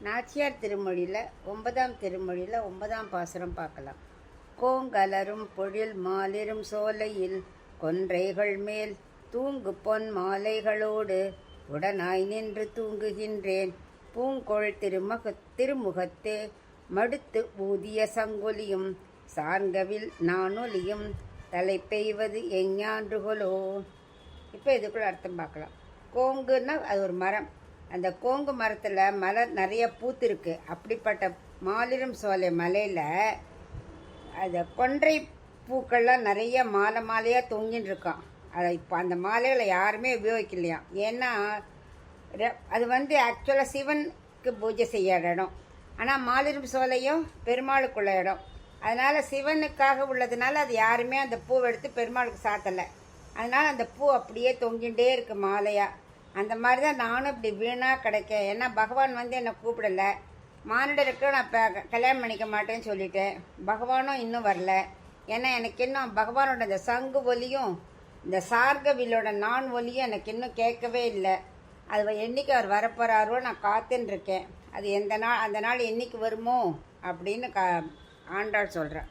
நாச்சியார் திருமொழியில் 9ஆம் திருமொழியில் 9ஆம் பாசுரம் பார்க்கலாம். கோங்கலரும் பொழில் மாலிரும் சோலையில் கொன்றைகள் மேல் தூங்கு பொன் மாலைகளோடு உடனாய் நின்று தூங்குகின்றேன். பூங்கொள் திருமுகத்தே மடுத்து ஊதிய சங்கொலியும் சார்கவில் நானொலியும் தலை பெய்வது எஞ்ஞான்றுகளோ. இப்போ இதுக்குள்ள அர்த்தம் பார்க்கலாம். கோங்குன்னா அது ஒரு மரம். அந்த கோங்கு மரத்தில் மலர் நிறைய பூத்திருக்கு. அப்படிப்பட்ட மாலிரும் சோலை மலையில் அது கொன்றை பூக்கள்லாம் நிறைய மாலை மாலையாக தொங்கின்னு இருக்கான். அதை இப்போ அந்த மாலைகளை யாருமே உபயோகிக்கலையாம். ஏன்னா அது ஆக்சுவலாக சிவனுக்கு பூஜை செய்ய இடம். ஆனால் மாலிரும் சோலையும் பெருமாளுக்குள்ள இடம். அதனால் சிவனுக்காக உள்ளதுனால அது யாருமே அந்த பூவை எடுத்து பெருமாளுக்கு சாத்தலை. அதனால் அந்த பூ அப்படியே தொங்கிகிட்டே இருக்கு மாலையாக. அந்த மாதிரி தான் நானும் இப்படி வீணாக கிடைக்க. ஏன்னா பகவான் என்னை கூப்பிடலை. மானிடருக்கு நான் இப்போ கல்யாணம் பண்ணிக்க மாட்டேன்னு சொல்லிட்டேன். பகவானும் இன்னும் வரல. ஏன்னா எனக்கு இன்னும் பகவானோட இந்த சங்கு ஒலியும் இந்த சார்கவிலோட நான் ஒலியும் எனக்கு இன்னும் கேட்கவே இல்லை. அது என்னைக்கு அவர் வரப்போகிறாரோ நான் காத்துன்னு இருக்கேன். அது அந்த நாள் என்னைக்கு வருமோ அப்படின்னு ஆண்டாள் சொல்கிறேன்.